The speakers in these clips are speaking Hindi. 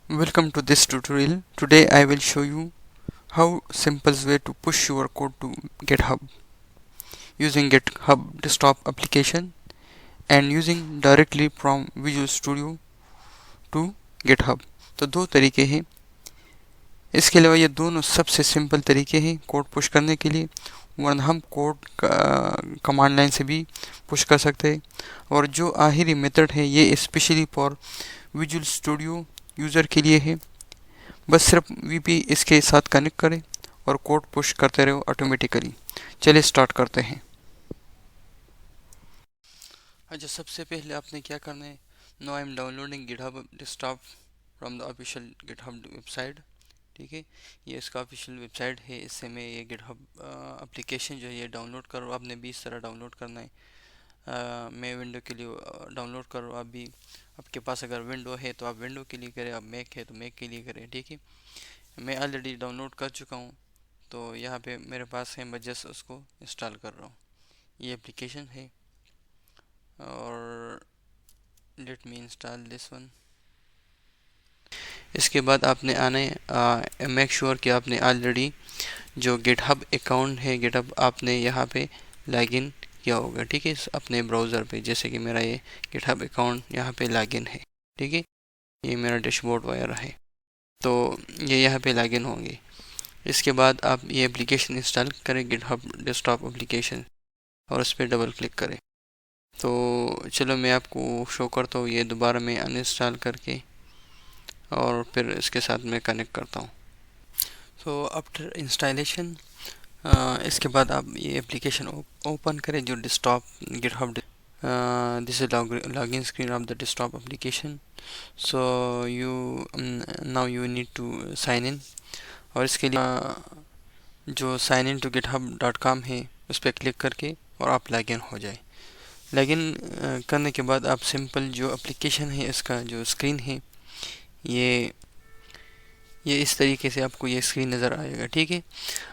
Welcome to this tutorial. Today I will show you how simplest way to push your code to GitHub using GitHub desktop application and using directly from Visual Studio to GitHub. तो दो तरीके हैं। इसके अलावा ये दोनों सबसे सिंपल तरीके हैं कोड पुश करने के लिए, वरना हम कोड कमांड लाइन से भी पुश कर सकते हैं। और जो आखिरी मेथड है ये specially for visual studio user के लिए है। बस सिर्फ वीपी इसके साथ कनेक्ट करें और कोड पुश करते रहो ऑटोमेटिकली। चलिए स्टार्ट करते हैं। अच्छा, सबसे पहले आपने क्या करना है, no I am downloading GitHub desktop from the official GitHub website. ठीक है, ये इसका ऑफिशियल वेबसाइट है। इससे मैं ये गिटहब एप्लीकेशन जो है ये डाउनलोड करो। आपने भी इस तरह डाउनलोड करना है। मैं विंडो के लिए डाउनलोड करो। आप भी, आपके पास अगर विंडो है तो आप विंडो के लिए करें, आप मैक है तो मैक के लिए करें। ठीक है, मैं ऑलरेडी डाउनलोड कर चुका हूँ, तो यहाँ पे मेरे पास है, मैं जस्ट उसको इंस्टॉल कर रहा हूँ। ये एप्लीकेशन है और let me install this one. इसके बाद आपने आने मेक श्योर कि आपने ऑलरेडी जो गिटहब अकाउंट है गिटहब आपने यहाँ पे लॉगिन किया होगा। ठीक है, अपने ब्राउज़र पे, जैसे कि मेरा ये गिटहब अकाउंट यहाँ पे लॉगिन है। ठीक है, ये मेरा डैशबोर्ड वगैरह है, तो ये यहाँ पे लॉगिन होंगे। इसके बाद आप ये एप्लीकेशन इंस्टॉल करें, गिटहब डेस्कटॉप एप्लीकेशन, और उस पर डबल क्लिक करें। तो चलो मैं आपको शो करता हूँ ये दोबारा मैं अनइंस्टॉल करके, और फिर इसके साथ मैं कनेक्ट करता हूँ। सो आफ्टर इंस्टॉलेशन इसके बाद आप ये एप्लीकेशन ओपन करें जो desktop GitHub. This is login screen of the desktop application. So you now you need to sign in, और इसके लिए जो साइन इन टू github.com है उस पर क्लिक करके और आप लॉगिन हो जाए। लॉगिन करने के बाद आप सिंपल जो एप्लीकेशन है इसका जो स्क्रीन है ये इस तरीके से आपको ये स्क्रीन नज़र आएगा। ठीक है,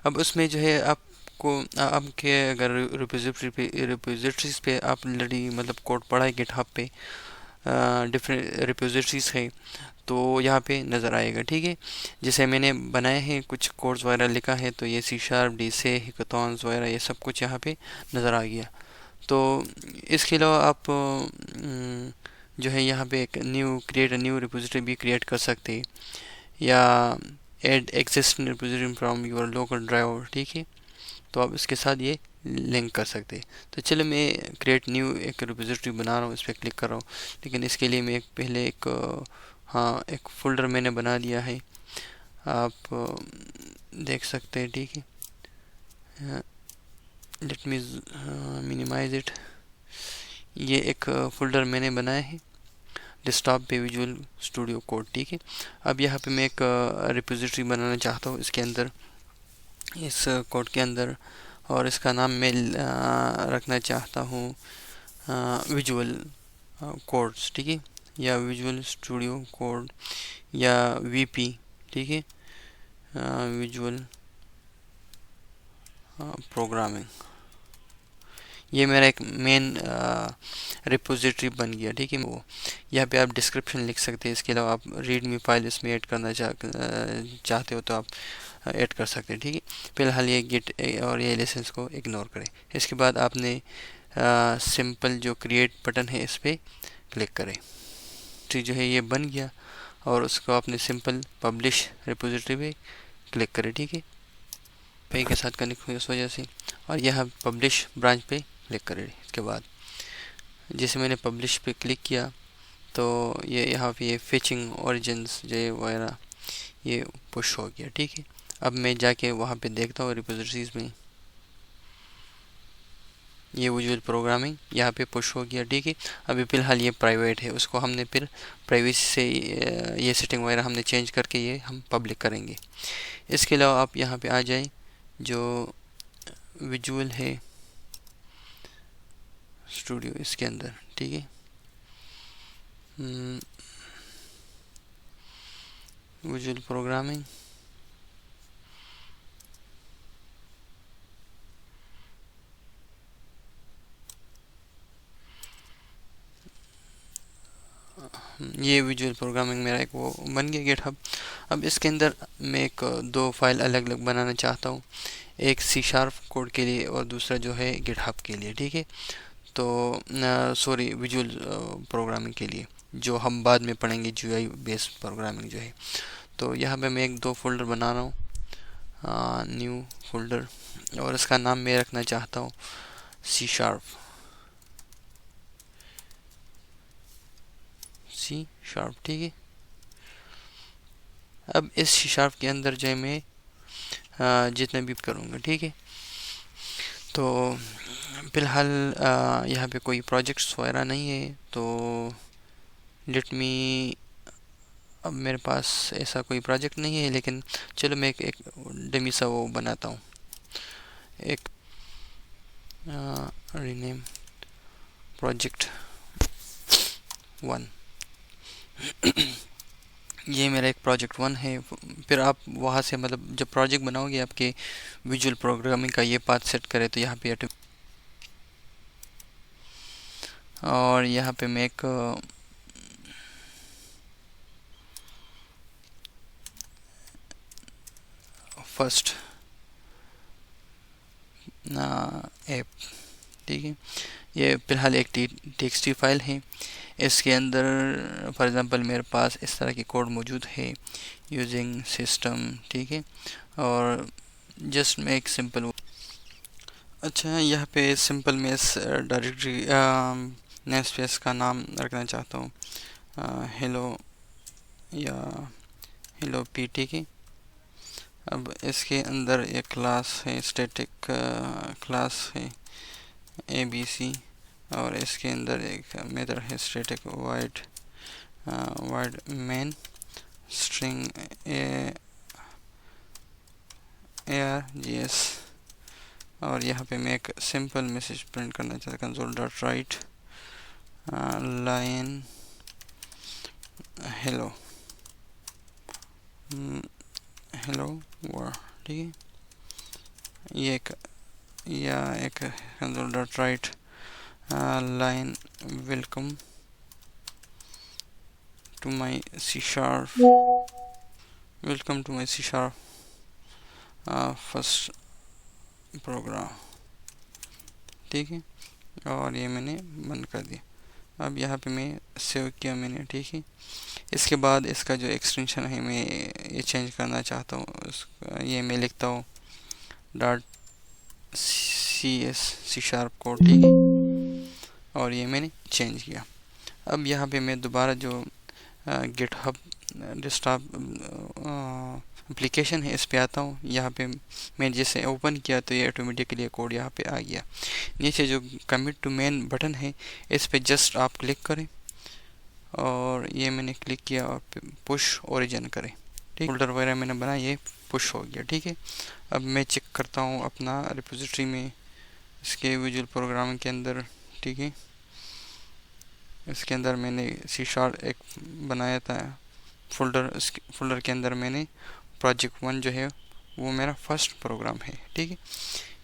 अब उसमें जो है आपको आपके अगर रिपोजिटरीज पे आप ऑलरेडी मतलब कोड पढ़ा है गिटहब पे, डिफरेंट रिपोजिटरीज है तो यहाँ पे नज़र आएगा। ठीक है, जैसे मैंने बनाए हैं कुछ कोड्स वगैरह लिखा है, तो ये सी शार्प डी से हिकथॉन्स वगैरह ये सब कुछ यहाँ पे नज़र आ गया। तो इसके अलावा आप जो है यहाँ पे एक क्रिएट अ न्यू रिपोजिटरी भी क्रिएट कर सकते हैं, या add existing repository from your local drive. ठीक है, तो आप इसके साथ ये लिंक कर सकते हैं। तो चलो मैं क्रिएट न्यू एक रिपोजिटरी बना रहा हूँ, इस पर क्लिक कर रहा हूँ। लेकिन इसके लिए मैं पहले एक फ़ोल्डर मैंने बना लिया है, आप देख सकते हैं। ठीक है, लेट मी मिनिमाइज इट। ये एक फ़ोल्डर मैंने बनाया है डेस्कटॉप पे विजुअल स्टूडियो कोड। ठीक है, अब यहाँ पे मैं एक रिपोजिटरी बनाना चाहता हूँ इसके अंदर, इस कोड के अंदर, और इसका नाम मैं रखना चाहता हूँ विजुअल कोड्स। ठीक है, या विजुअल स्टूडियो कोड, या वीपी। ठीक है, विजुअल प्रोग्रामिंग। ये मेरा एक मेन रिपोजिटरी बन गया। ठीक है, वो यहाँ पे आप डिस्क्रिप्शन लिख सकते हैं। इसके अलावा आप रीडमी फाइल इसमें ऐड करना चाहते हो तो आप ऐड कर सकते हैं। ठीक है, फिलहाल ये गिट और ये लाइसेंस को इग्नोर करें। इसके बाद आपने सिंपल जो क्रिएट बटन है इस पर क्लिक करें। तो जो है ये बन गया, और उसको आपने सिंपल पब्लिश रिपोजिटरी पे क्लिक करें। ठीक है, पे के साथ कनेक्ट हुई उस वजह से, और यह पब्लिश ब्रांच पे क्लिक करें। इसके बाद जैसे मैंने पब्लिश पे क्लिक किया तो ये यहाँ पे ये फिचिंग ओरिजिन्स जो वगैरह ये पुश हो गया। ठीक है, अब मैं जाके वहाँ पे देखता हूँ रिपोजिटरीज में, ये विजुअल प्रोग्रामिंग यहाँ पे पुश हो गया। ठीक है, अभी फ़िलहाल ये प्राइवेट है, उसको हमने फिर प्राइवेसी से ये सेटिंग वगैरह हमने चेंज करके ये हम पब्लिक करेंगे। इसके अलावा आप यहाँ पे आ जाएं, जो विजुअल है स्टूडियो इसके अंदर। ठीक है, विजुअल प्रोग्रामिंग, ये विजुअल प्रोग्रामिंग मेरा एक वो बन गया गिटहब। अब इसके अंदर मैं एक दो फाइल अलग अलग बनाना चाहता हूँ, एक सी शार्प कोड के लिए और दूसरा जो है गिटहब के लिए, ठीक है। तो सॉरी, विजुअल प्रोग्रामिंग के लिए, जो हम बाद में पढ़ेंगे जीयूआई बेस्ड प्रोग्रामिंग जो है। तो यहाँ पे मैं एक दो फोल्डर बना रहा हूँ, न्यू फोल्डर, और इसका नाम मैं रखना चाहता हूँ सी शार्प, सी शार्प, ठीक है। अब इस सी शार्प के अंदर जो है मैं जितने भी करूँगा, ठीक है। तो फिलहाल यहाँ पे कोई प्रोजेक्ट्स वगैरह नहीं है, तो लेट मी, अब मेरे पास ऐसा कोई प्रोजेक्ट नहीं है, लेकिन चलो मैं एक डेमी सा वो बनाता हूँ, एक रीनेम प्रोजेक्ट 1। ये मेरा एक प्रोजेक्ट 1 है। फिर आप वहाँ से मतलब जब प्रोजेक्ट बनाओगे आपके विजुअल प्रोग्रामिंग का ये पाथ सेट करें, तो यहाँ पे और यहाँ पे मैं एक फर्स्ट ऐप, ठीक है। ये फिलहाल एक टेक्स्ट फाइल है। इसके अंदर फॉर एग्ज़ाम्पल मेरे पास इस तरह की कोड मौजूद है, यूजिंग सिस्टम, ठीक है। और जस्ट मैं एक सिंपल, अच्छा यहाँ पे सिंपल में इस डायरेक्टरी नेम स्पेस का नाम रखना चाहता हूँ हेलो या हेलो पी, ठीक है। अब इसके अंदर एक क्लास है, स्टैटिक क्लास है ABC, और इसके अंदर एक मेथड है static wide wide main string ARGS, और यहाँ पे मैं एक सिंपल मैसेज प्रिंट करना चाहता हूँ, console.write line hello hello world, ठीक है। ये एक या एक console.write line welcome to my C sharp, welcome to my C sharp first program, ठीक है। और ये मैंने बंद कर दिया। अब यहाँ पे मैं सेव किया मैंने, ठीक है। इसके बाद इसका जो एक्सटेंशन है मैं ये चेंज करना चाहता हूँ, ये मैं लिखता हूँ .cs सी शार्प कोड, ठीक है। और ये मैंने चेंज किया। अब यहाँ पे मैं दोबारा जो गिटहब डेस्कटॉप एप्लीकेशन है इस पे आता हूँ। यहाँ पे मैं जैसे ओपन किया तो ये ऑटोमेटिकली कोड यहाँ पे आ गया। नीचे जो कमिट टू मेन बटन है इस पे जस्ट आप क्लिक करें, और ये मैंने क्लिक किया और पुश ओरिजिन करें, ठीक। फोल्डर वगैरह मैंने बनाया, ये पुश हो गया, ठीक है। अब मैं चेक करता हूँ अपना रिपोजिटरी में इसके विजुअल प्रोग्रामिंग के अंदर, ठीक है। इसके अंदर मैंने सी शार्प एक बनाया था फोल्डर, इस फोल्डर के अंदर मैंने प्रोजेक्ट 1 जो है वो मेरा फर्स्ट प्रोग्राम है, ठीक है।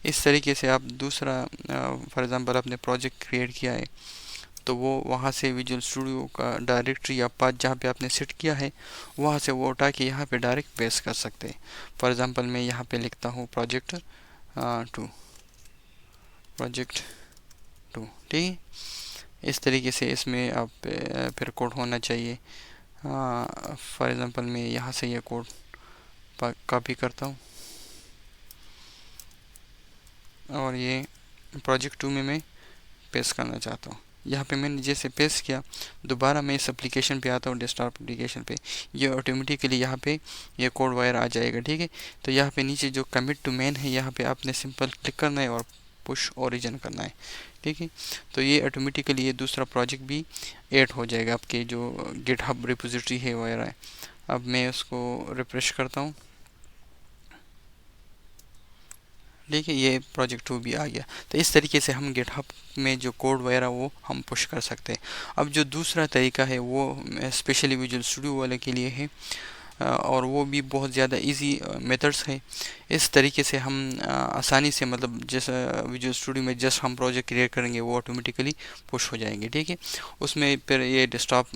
इस तरीके से आप दूसरा फॉर एग्ज़ाम्पल आपने प्रोजेक्ट क्रिएट किया है, तो वो वहाँ से विजुअल स्टूडियो का डायरेक्टरी या पाथ जहाँ पे आपने सेट किया है वहाँ से वो उठा के यहाँ पे डायरेक्ट पेस्ट कर सकते हैं। फॉर एग्ज़ाम्पल मैं यहाँ पे लिखता हूँ प्रोजेक्ट 2, प्रोजेक्ट 2, ठीक है। इस तरीके से इसमें आप फिर कोड होना चाहिए। फॉर एग्ज़ाम्पल मैं यहाँ से ये कोड कॉपी करता हूँ, और ये प्रोजेक्ट 2 में मैं पेस्ट करना चाहता हूँ। यहाँ पे मैंने जैसे पेस्ट किया, दोबारा मैं इस एप्लीकेशन पे आता हूँ, डेस्कटॉप एप्लीकेशन पे, ये ऑटोमेटिकली यहाँ पे ये कोड वायर आ जाएगा, ठीक है। तो यहाँ पे नीचे जो कमिट टू मेन है यहाँ पे आपने सिंपल क्लिक करना है और पुश ओरिजिन करना है, ठीक है। तो ये ऑटोमेटिकली ये दूसरा प्रोजेक्ट भी ऐड हो जाएगा आपके जो गिटहब रिपोजिटरी है वगैरह है। अब मैं उसको रिफ्रेश करता हूँ, ठीक है। ये प्रोजेक्ट 2 भी आ गया। तो इस तरीके से हम गिटहब में जो कोड वगैरह वो हम पुश कर सकते हैं। अब जो दूसरा तरीका है वो स्पेशली विजुअल स्टूडियो वाले के लिए है। और वो भी बहुत ज़्यादा इजी मेथड्स है। इस तरीके से हम आसानी से मतलब जैसा विजुअल स्टूडियो में जस्ट हम प्रोजेक्ट क्रिएट करेंगे वो ऑटोमेटिकली पुश हो जाएंगे, ठीक है। उसमें फिर ये डेस्कटॉप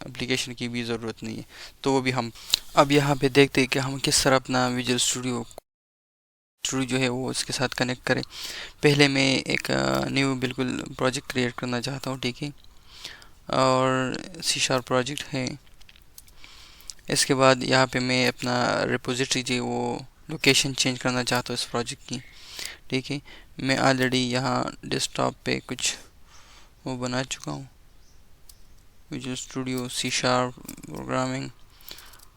एप्लीकेशन की भी ज़रूरत नहीं है, तो वो भी हम अब यहाँ पे देखते हैं कि हम किस तरह अपना विजुअल स्टूडियो जो है वो उसके साथ कनेक्ट करें। पहले मैं एक न्यू बिल्कुल प्रोजेक्ट क्रिएट करना चाहता हूँ, ठीक है, और C# प्रोजेक्ट है। इसके बाद यहाँ पे मैं अपना रिपोजिटरी जो वो लोकेशन चेंज करना चाहता हूँ इस प्रोजेक्ट की, ठीक है। मैं ऑलरेडी यहाँ डेस्कटॉप पे कुछ वो बना चुका हूँ, विजुअल स्टूडियो C# प्रोग्रामिंग,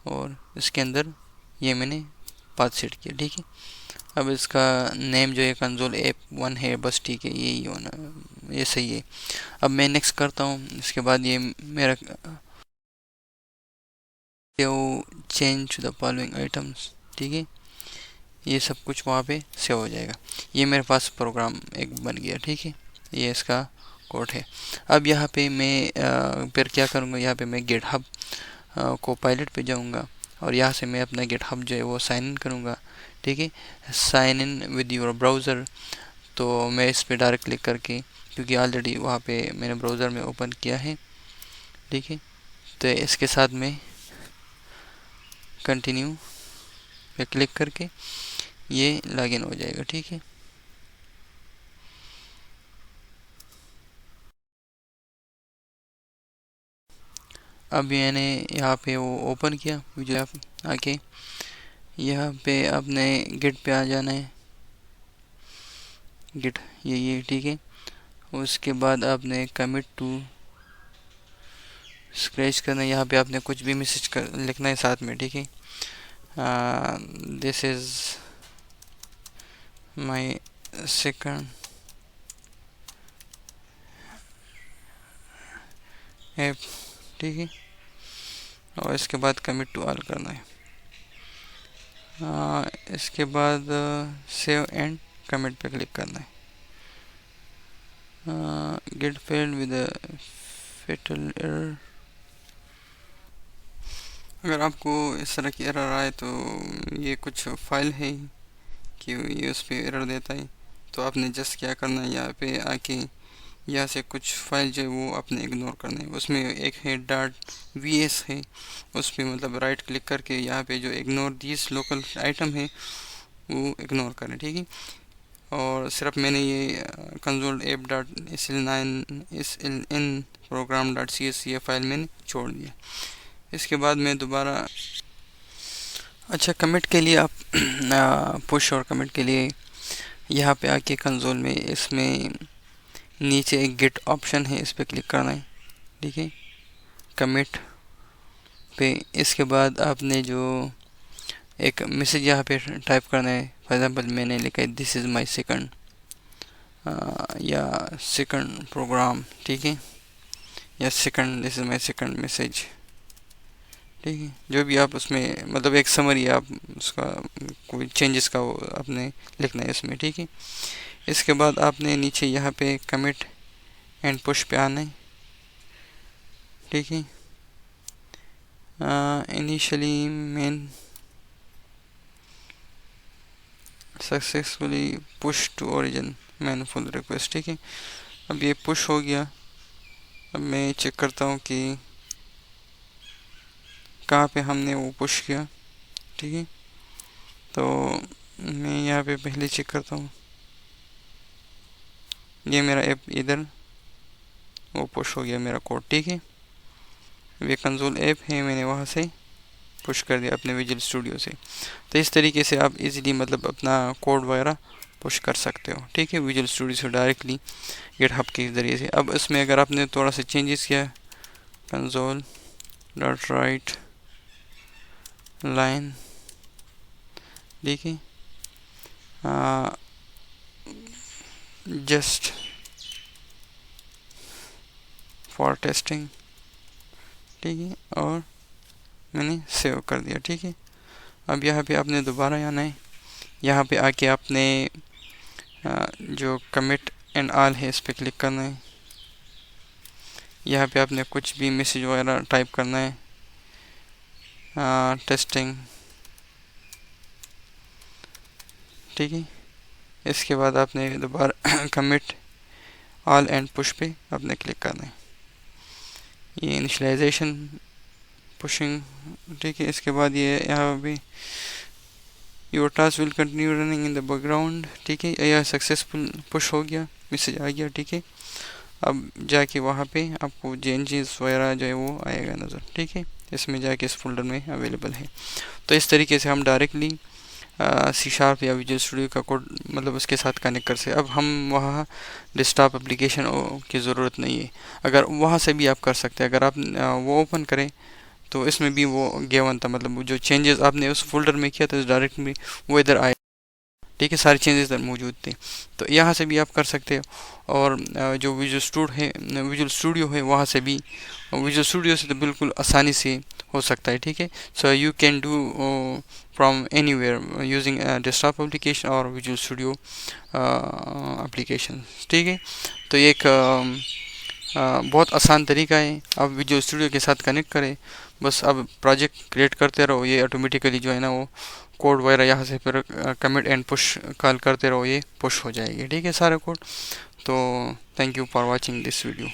और इसके अंदर ये मैंने पाथ सेट किया, ठीक है। अब इसका नेम जो है कंसोल F1 है, बस ठीक है, यही होना, ये सही है। अब मैं नेक्स्ट करता हूँ। इसके बाद ये मेरा change to the following items, ठीक है, ये सब कुछ वहाँ पे सेव हो जाएगा। ये मेरे पास प्रोग्राम एक बन गया, ठीक है, ये इसका कोड है। अब यहाँ पे मैं फिर क्या करूँगा, यहाँ पे मैं गिटहब को पायलट पे जाऊँगा और यहाँ से मैं अपना गिटहब जो है वो साइन इन करूँगा, ठीक है। Sign in with your browser, तो मैं इस पे डायरेक्ट क्लिक करके, क्योंकि ऑलरेडी वहाँ पे मैंने ब्राउज़र में ओपन किया है, ठीक है, तो इसके साथ में कंटिन्यू पे क्लिक करके ये लॉगिन हो जाएगा, ठीक है। अब मैंने यहाँ पे वो ओपन किया, मुझे आप आके यहाँ पे आपने गिट पे आ जाना है, गिट ये ठीक है। उसके बाद आपने कमिट टू स्क्रैच करना है, यहाँ पे आपने कुछ भी मैसेज लिखना है साथ में, ठीक है। This is my second app, ठीक है, और इसके बाद कमिट टू ऑल करना है। इसके बाद सेव एंड कमिट पे क्लिक करना है। Git failed with fatal error. अगर आपको इस तरह की एरर आए तो ये कुछ फाइल है कि ये उस पर एरर देता है, तो आपने जस्ट क्या करना है, यहाँ पे आके यहाँ से कुछ फाइल जो है वो आपने इग्नोर करना है। उसमें एक है .vs है, उस पर मतलब राइट क्लिक करके यहाँ पे जो इग्नोर दिस लोकल आइटम है वो इग्नोर करें, ठीक है। और सिर्फ मैंने ये कंसोल app.sln program.cs ये फाइल मैंने छोड़ दिया। इसके बाद मैं दोबारा अच्छा कमिट के लिए आप पुश और कमिट के लिए यहाँ पे आके कंसोल में इसमें नीचे एक गेट ऑप्शन है, इस पर क्लिक करना है, ठीक है, कमिट पे। इसके बाद आपने जो एक मैसेज यहाँ पे टाइप करना है, फॉर एग्जांपल मैंने लिखा है दिस इज़ माय सेकंड या सेकंड प्रोग्राम, ठीक है, या second this is my second message, ठीक है। जो भी आप उसमें मतलब एक समरी आप उसका कोई चेंजेस का वो आपने लिखना है इसमें, ठीक है। इसके बाद आपने नीचे यहाँ पे कमिट एंड पुश पे आना है, ठीक है। Initially main successfully push to origin main pull request, ठीक है। अब ये पुश हो गया। अब मैं चेक करता हूँ कि कहाँ पे हमने वो पुश किया, ठीक है। तो मैं यहाँ पे पहले चेक करता हूँ, ये मेरा ऐप इधर वो पुश हो गया मेरा कोड, ठीक है। ये कंसोल ऐप है, मैंने वहाँ से पुश कर दिया अपने विजुअल स्टूडियो से। तो इस तरीके से आप इजीली मतलब अपना कोड वगैरह पुश कर सकते हो, ठीक है, विजुअल स्टूडियो से डायरेक्टली गिटहब के ज़रिए से। अब इसमें अगर आपने थोड़ा सा चेंजेस किया, कंसोल डॉट राइट लाइन, ठीक है, जस्ट फॉर टेस्टिंग, ठीक है, और मैंने सेव कर दिया, ठीक है। अब यहाँ पे आपने दोबारा आना है, यहाँ पे आके आपने जो कमिट एंड ऑल है इस पर क्लिक करना है। यहाँ पे आपने कुछ भी मैसेज वगैरह टाइप करना है, टेस्टिंग, ठीक है। इसके बाद आपने दोबारा कमिट ऑल एंड पुश पे आपने क्लिक करना है, ये इनिशियलाइजेशन पुशिंग, ठीक है। इसके बाद ये यहाँ भी your task will continue running in the background, ठीक है। यह सक्सेसफुल पुश हो गया, मैसेज आ गया, ठीक है। अब जाके वहाँ पे आपको चेंजेस वगैरह जो है वो आएगा नज़र, ठीक है। इसमें जाके इस फोल्डर में अवेलेबल है। तो इस तरीके से हम डायरेक्टली सी शार्प या विजुअल स्टूडियो का कोड मतलब उसके साथ कनेक्ट कर से। अब हम वहाँ डेस्कटॉप एप्लीकेशन की ज़रूरत नहीं है, अगर वहाँ से भी आप कर सकते हैं। अगर आप वो ओपन करें तो इसमें भी वो गिवन था, मतलब जो चेंजेस आपने उस फोल्डर में किया था डायरेक्ट में वो इधर आए, ठीक है। सारे चेंजेस इधर मौजूद थे, तो यहाँ से भी आप कर सकते हो। और जो विजुअल स्टूडियो है वहाँ से भी, विजुअल स्टूडियो से तो बिल्कुल आसानी से हो सकता है, ठीक है। So you can do from anywhere using desktop application और विजुअल स्टूडियो एप्लीकेशन, ठीक है। तो ये एक बहुत आसान तरीका है, आप विजुअल स्टूडियो के साथ कनेक्ट करें, बस अब प्रोजेक्ट क्रिएट करते रहो, ये ऑटोमेटिकली जो है ना वो कोड वगैरह यहाँ से फिर कमिट एंड पुश कॉल करते रहो, ये पुश हो जाएगी, ठीक है, सारा कोड। तो thank you for watching this video.